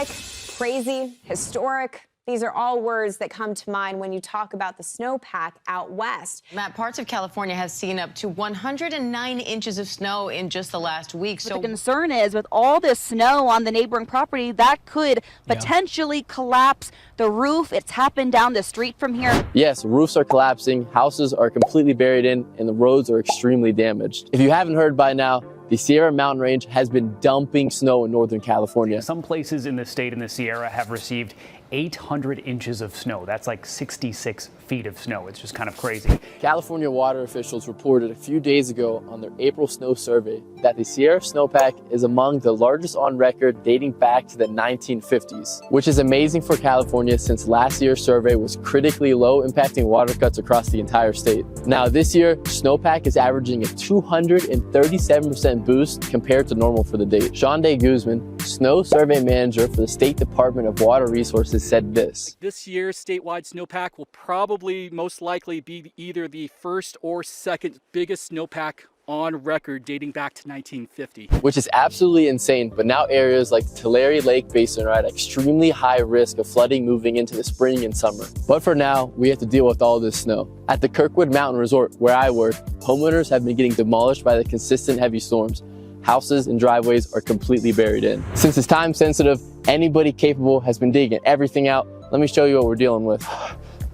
epic, crazy, historic. These are all words that come to mind when you talk about the snowpack out west. Matt, parts of California have seen up to 109 inches of snow in just the last week. So the concern is with all this snow on the neighboring property, that could potentially collapse the roof. It's happened down the street from here. Yes, roofs are collapsing, houses are completely buried in, and the roads are extremely damaged. If you haven't heard by now, the Sierra Mountain Range has been dumping snow in Northern California. Some places in the state in the Sierra have received 800 inches of snow. That's like 66 feet of snow. It's just kind of crazy. California water officials reported a few days ago on their April snow survey that the Sierra snowpack is among the largest on record dating back to the 1950s, which is amazing for California since last year's survey was critically low, impacting water cuts across the entire state. Now this year, snowpack is averaging a 237% boost compared to normal for the date. Sean Day Guzman, snow survey manager for the State Department of Water Resources, said this. This year's statewide snowpack will probably most likely be either the first or second biggest snowpack on record dating back to 1950. Which is absolutely insane, but now areas like the Tulare Lake Basin are at extremely high risk of flooding moving into the spring and summer. But for now, we have to deal with all this snow. At the Kirkwood Mountain Resort, where I work, homeowners have been getting demolished by the consistent heavy storms. Houses and driveways are completely buried in. Since it's time sensitive, anybody capable has been digging everything out. Let me show you what we're dealing with.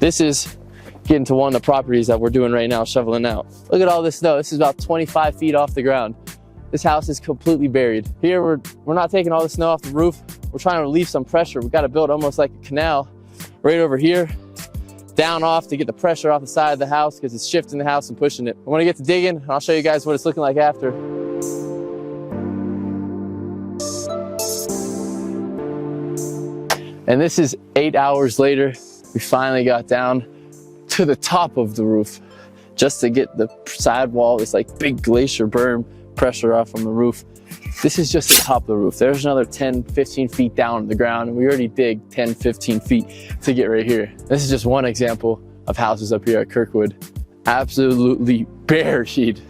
This is getting to one of the properties that we're doing right now, shoveling out. Look at all this snow. This is about 25 feet off the ground. This house is completely buried. Here, we're not taking all the snow off the roof. We're trying to relieve some pressure. We've got to build almost like a canal right over here, down off to get the pressure off the side of the house because it's shifting the house and pushing it. I want to get to digging, and I'll show you guys what it's looking like after. And this is 8 hours later. We finally got down to the top of the roof just to get the sidewall, this like big glacier berm pressure off from the roof. This is just the top of the roof. There's another 10, 15 feet down on the ground, and we already dig 10, 15 feet to get right here. This is just one example of houses up here at Kirkwood. Absolutely buried.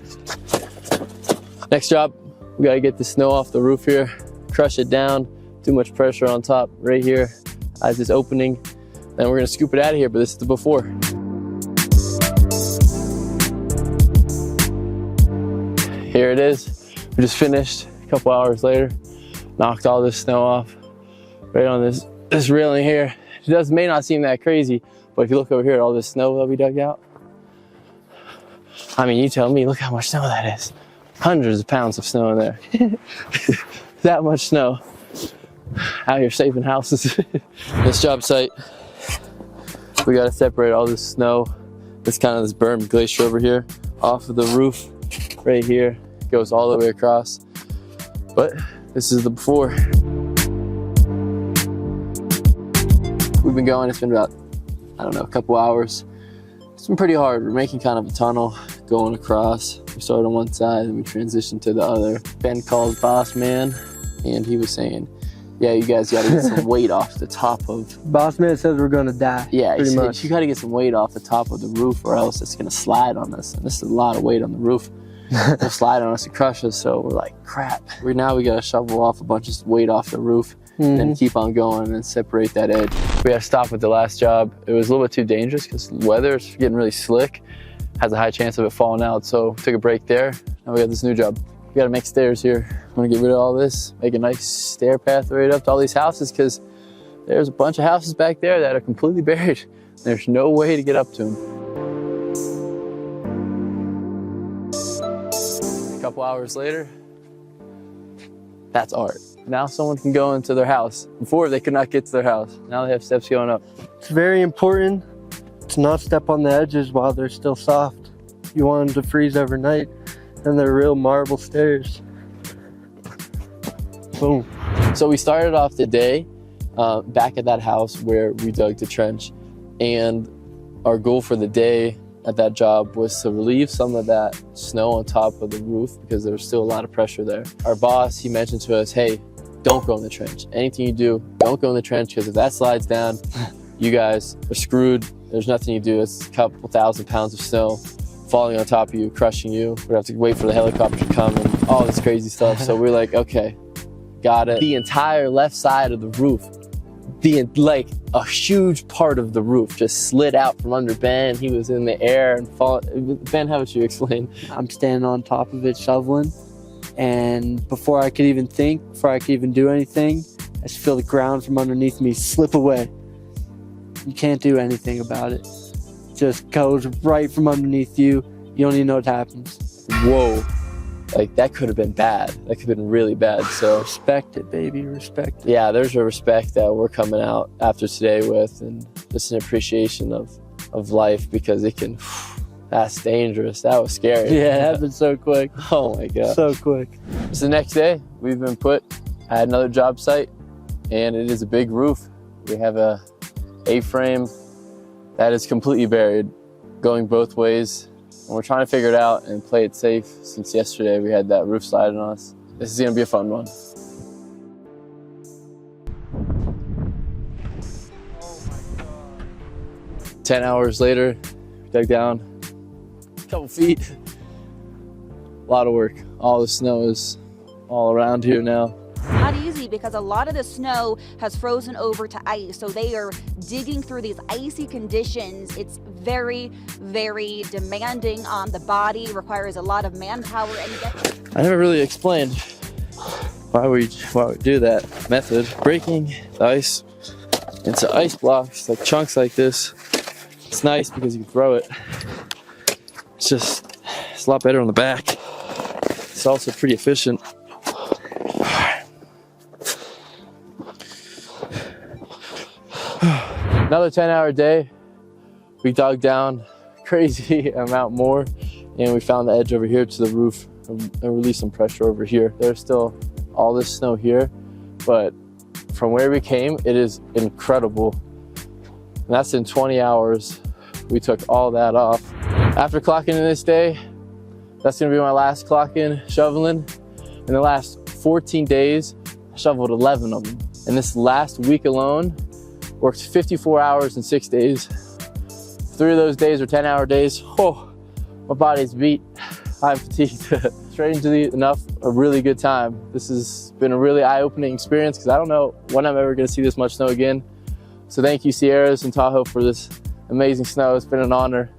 Next job, we gotta get the snow off the roof here, crush it down, too much pressure on top right here as this opening. Then we're gonna scoop it out of here, but this is the before. Here it is. We just finished a couple hours later. Knocked all this snow off right on this railing here. It may not seem that crazy, but if you look over here at all this snow that we dug out, I mean, you tell me, look how much snow that is. Hundreds of pounds of snow in there. That much snow. Out here saving houses. This job site, we gotta separate all this snow, this berm glacier over here, off of the roof right here. Goes all the way across. But this is the before. We've been going, it's been about, I don't know, a couple hours. It's been pretty hard. We're making kind of a tunnel going across. We started on one side and we transitioned to the other. Ben called Boss Man and he was saying, yeah, you guys gotta get some weight off the top of... Boss Man says we're gonna die. Yeah, he said you gotta get some weight off the top of the roof or else it's gonna slide on us. And this is a lot of weight on the roof. It'll slide on us and crush us, so we're like, crap. Now we gotta shovel off a bunch of weight off the roof and keep on going and separate that edge. We had to stop with the last job. It was a little bit too dangerous because the weather is getting really slick. Has a high chance of it falling out, so took a break there. Now we got this new job. We gotta make stairs here. I'm gonna get rid of all this, make a nice stair path right up to all these houses because there's a bunch of houses back there that are completely buried. There's no way to get up to them. A couple hours later, that's art. Now someone can go into their house. Before they could not get to their house. Now they have steps going up. It's very important to not step on the edges while they're still soft. You want them to freeze overnight. And they're real marble stairs. Boom. So we started off the day back at that house where we dug the trench. And our goal for the day at that job was to relieve some of that snow on top of the roof because there was still a lot of pressure there. Our boss, he mentioned to us, hey, don't go in the trench. Anything you do, don't go in the trench because if that slides down, you guys are screwed. There's nothing you do. It's a couple thousand pounds of snow falling on top of you, crushing you. We'd have to wait for the helicopter to come and all this crazy stuff. So we're like, okay, got it. The entire left side of the roof, like a huge part of the roof just slid out from under Ben. He was in the air and falling. Ben, how would you explain? I'm standing on top of it shoveling, and before I could even think, before I could even do anything, I just feel the ground from underneath me slip away. You can't do anything about it. It just goes right from underneath you. You don't even know what happens. Whoa. Like, that could have been bad. That could have been really bad. So Respect it, baby, respect it. yeah, there's a respect that we're coming out after today with, and just an appreciation of life, because it can, that's dangerous. That was scary. Yeah, it happened so quick. Oh my God. So quick. It's the next day. We've been put at another job site, and it is a big roof. We have a A-frame that is completely buried, going both ways. And we're trying to figure it out and play it safe, since yesterday we had that roof slide on us. This is gonna be a fun one. Oh 10 hours later, dug down a couple feet. A lot of work. All the snow is all around here now. Not easy, because a lot of the snow has frozen over to ice, so they are digging through these icy conditions. It's very, very demanding on the body, requires a lot of manpower. And I never really explained why we do that method. Breaking the ice into ice blocks, like chunks like this. It's nice because you can throw it. It's a lot better on the back. It's also pretty efficient. Another 10-hour day. We dug down a crazy amount more, and we found the edge over here to the roof and released some pressure over here. There's still all this snow here, but from where we came, it is incredible. And that's in 20 hours. We took all that off. After clocking in this day, that's gonna be my last clock in shoveling. In the last 14 days, I shoveled 11 of them. And this last week alone, worked 54 hours in 6 days. 3 of those days were 10-hour days. Oh, my body's beat. I'm fatigued. Strangely enough, a really good time. This has been a really eye-opening experience, because I don't know when I'm ever gonna see this much snow again. So thank you, Sierras and Tahoe, for this amazing snow. It's been an honor.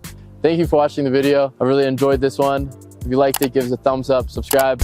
Thank you for watching the video. I really enjoyed this one. If you liked it, give us a thumbs up, subscribe.